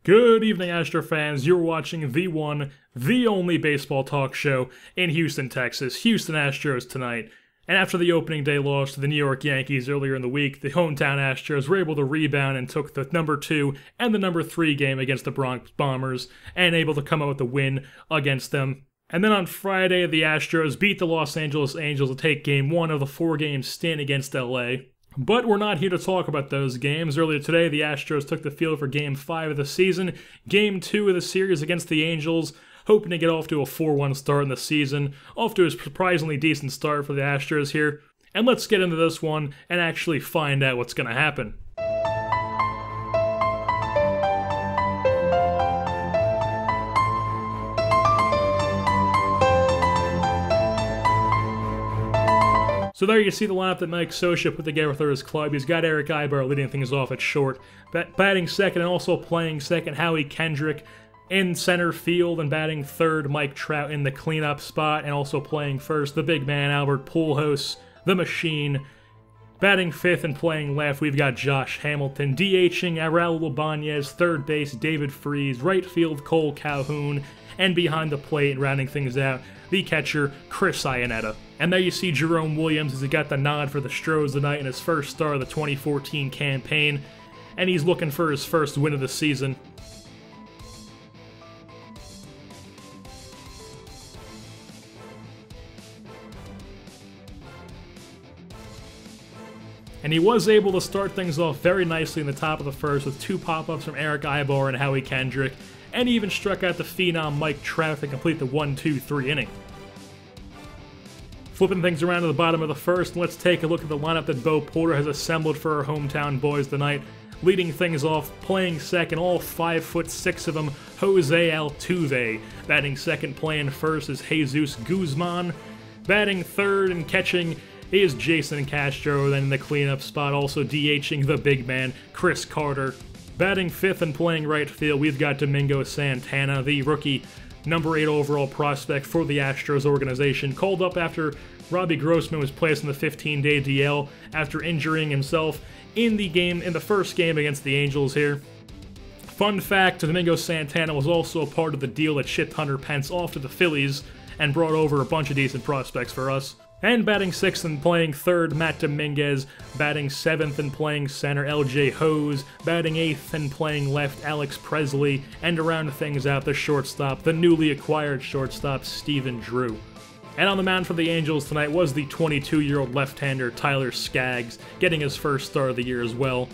Good evening, Astro fans. You're watching the one, the only baseball talk show in Houston, Texas. Houston Astros tonight. And after the opening day loss to the New York Yankees earlier in the week, the hometown Astros were able to rebound and took the number 2 and the number 3 game against the Bronx Bombers and able to come out with a win against them. And then on Friday, the Astros beat the Los Angeles Angels to take Game 1 of the 4-game stint against LA. But we're not here to talk about those games. Earlier today, the Astros took the field for Game 5 of the season, Game 2 of the series against the Angels, hoping to get off to a 4-1 start in the season. Off to a surprisingly decent start for the Astros here. And let's get into this one and actually find out what's going to happen. So there you see the lineup that Mike Scioscia put together for his club. He's got Eric Aybar leading things off at short, batting second and also playing second, Howie Kendrick in center field, and batting third, Mike Trout in the cleanup spot, and also playing first, the big man, Albert Pujols, the machine. Batting fifth and playing left, we've got Josh Hamilton. DHing, Raul Ibanez, third base, David Freese, right field, Cole Calhoun, and behind the plate, rounding things out, the catcher, Chris Iannetta. And there you see Jerome Williams as he got the nod for the Astros tonight in his first start of the 2014 campaign, and he's looking for his first win of the season. And he was able to start things off very nicely in the top of the first with 2 pop-ups from Eric Aybar and Howie Kendrick, and he even struck out the phenom Mike Trout to complete the 1-2-3 inning. Flipping things around to the bottom of the first, let's take a look at the lineup that Bo Porter has assembled for our hometown boys tonight. Leading things off, playing second, all 5'6" of them, Jose Altuve. Batting second, playing first is Jesus Guzman. Batting third and catching is Jason Castro. Then in the cleanup spot, also DHing the big man, Chris Carter. Batting fifth and playing right field, we've got Domingo Santana, the rookie number 8 overall prospect for the Astros organization, called up after Robbie Grossman was placed in the 15-day DL after injuring himself in the first game against the Angels here. Fun fact, Domingo Santana was also a part of the deal that shipped Hunter Pence off to the Phillies and brought over a bunch of decent prospects for us. And batting 6th and playing 3rd, Matt Dominguez. Batting 7th and playing center, LJ Hose. Batting 8th and playing left, Alex Presley. And to round things out, the shortstop, the newly acquired shortstop, Stephen Drew. And on the mound for the Angels tonight was the 22-year-old left-hander Tyler Skaggs, getting his first start of the year as well.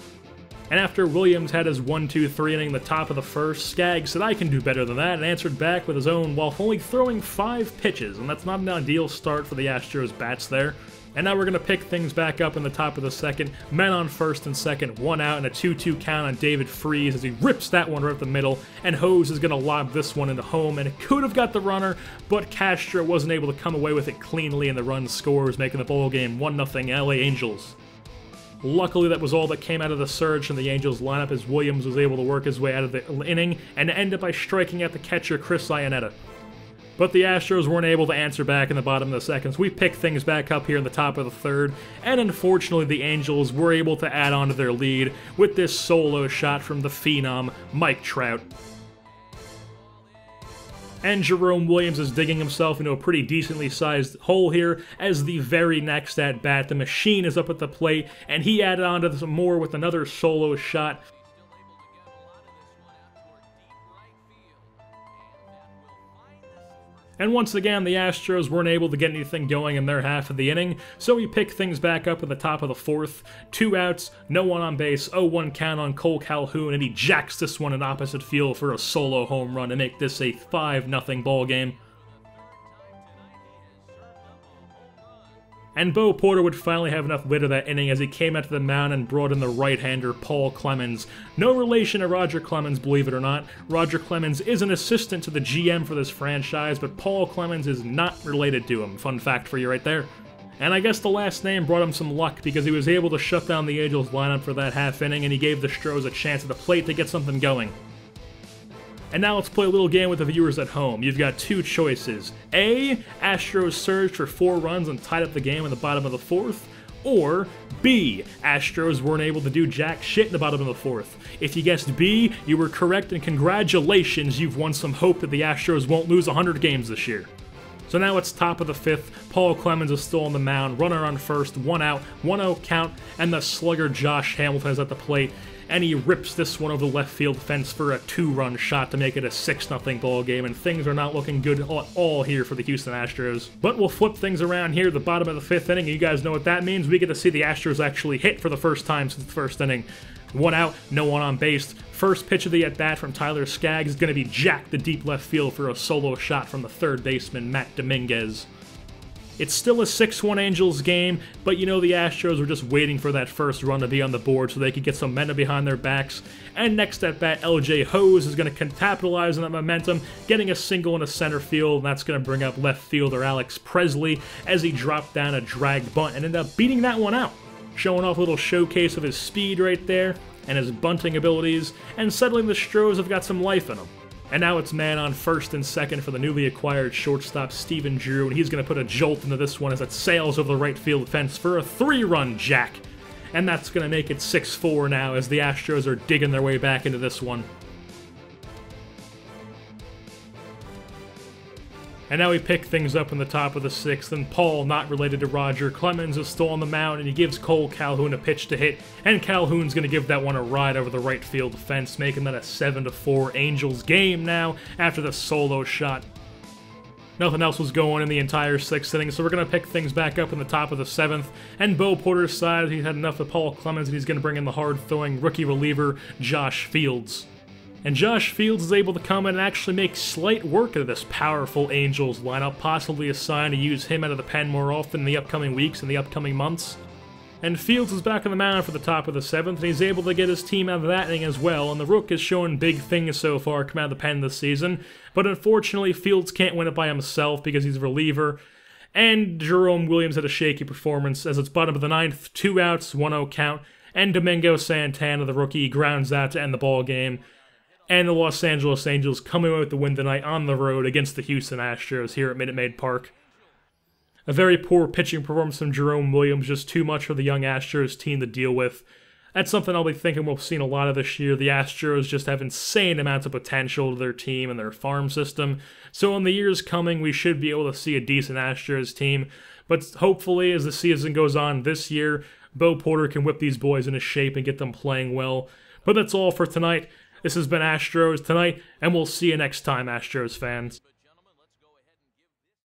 And after Williams had his 1-2-3 inning in the top of the first, Skaggs said, "I can do better than that," and answered back with his own while only throwing 5 pitches, and that's not an ideal start for the Astros bats there. And now we're going to pick things back up in the top of the second. Men on first and second, 1 out, and a 2-2 count on David Freese as he rips that one right up the middle, and Hose is going to lob this one into home, and it could have got the runner, but Castro wasn't able to come away with it cleanly, and the run scores, making the ball game 1-0 LA Angels. Luckily, that was all that came out of the surge from the Angels lineup as Williams was able to work his way out of the inning and end up by striking out the catcher Chris Iannetta. But the Astros weren't able to answer back in the bottom of the second, so we picked things back up here in the top of the third, and unfortunately the Angels were able to add on to their lead with this solo shot from the phenom Mike Trout. And Jerome Williams is digging himself into a pretty decently sized hole here as the very next at-bat, the machine is up at the plate, and he added on to some more with another solo shot. And once again, the Astros weren't able to get anything going in their half of the inning, so we pick things back up at the top of the fourth. 2 outs, no one on base, 0-1 count on Cole Calhoun, and he jacks this one in opposite field for a solo home run to make this a 5-0 ball game. And Bo Porter would finally have enough wit of that inning as he came out to the mound and brought in the right-hander Paul Clemens. No relation to Roger Clemens, believe it or not. Roger Clemens is an assistant to the GM for this franchise, but Paul Clemens is not related to him. Fun fact for you right there. And I guess the last name brought him some luck because he was able to shut down the Angels lineup for that half inning and he gave the Astros a chance at the plate to get something going. And now let's play a little game with the viewers at home. You've got 2 choices. A, Astros surged for 4 runs and tied up the game in the bottom of the 4th. Or B, Astros weren't able to do jack shit in the bottom of the fourth. If you guessed B, you were correct, and congratulations, you've won some hope that the Astros won't lose 100 games this year. So now it's top of the fifth, Paul Clemens is still on the mound, runner on first, 1 out, 1-0 count, and the slugger Josh Hamilton is at the plate, and he rips this one over the left field fence for a 2-run shot to make it a 6-0 ball game, and things are not looking good at all here for the Houston Astros. But we'll flip things around here, the bottom of the fifth inning, and you guys know what that means. We get to see the Astros actually hit for the first time since the first inning. 1 out, no one on base. First pitch of the at-bat from Tyler Skaggs is going to be jacked to deep left field for a solo shot from the third baseman, Matt Dominguez. It's still a 6-1 Angels game, but you know the Astros were just waiting for that first run to be on the board so they could get some momentum behind their backs. And next at bat, LJ Hose is going to capitalize on that momentum, getting a single into center field, and that's going to bring up left fielder Alex Presley as he dropped down a drag bunt and ended up beating that one out. Showing off a little showcase of his speed right there, and his bunting abilities, and suddenly the Stros have got some life in them. And now it's man on first and second for the newly acquired shortstop Stephen Drew, and he's going to put a jolt into this one as it sails over the right field fence for a 3-run jack. And that's going to make it 6-4 now as the Astros are digging their way back into this one. And now we pick things up in the top of the sixth, and Paul, not related to Roger Clemens, is still on the mound, and he gives Cole Calhoun a pitch to hit, and Calhoun's going to give that one a ride over the right field fence, making that a 7-4 Angels game now after the solo shot. Nothing else was going in the entire sixth inning, so we're going to pick things back up in the top of the seventh, and Bo Porter's side, he's had enough of Paul Clemens, and he's going to bring in the hard-throwing rookie reliever, Josh Fields. And Josh Fields is able to come in and actually make slight work of this powerful Angels lineup, possibly a sign to use him out of the pen more often in the upcoming weeks and the upcoming months. And Fields is back on the mound for the top of the seventh, and he's able to get his team out of that inning as well, and the Rook has shown big things so far come out of the pen this season, but unfortunately Fields can't win it by himself because he's a reliever, and Jerome Williams had a shaky performance as it's bottom of the ninth, 2 outs, 1-0 count, and Domingo Santana, the rookie, grounds out to end the ball game. And the Los Angeles Angels coming away with the win tonight on the road against the Houston Astros here at Minute Maid Park. A very poor pitching performance from Jerome Williams, just too much for the young Astros team to deal with. That's something I'll be thinking we've seen a lot of this year. The Astros just have insane amounts of potential to their team and their farm system. So in the years coming, we should be able to see a decent Astros team. But hopefully, as the season goes on this year, Bo Porter can whip these boys into shape and get them playing well. But that's all for tonight. This has been Astros Tonight, and we'll see you next time, Astros fans.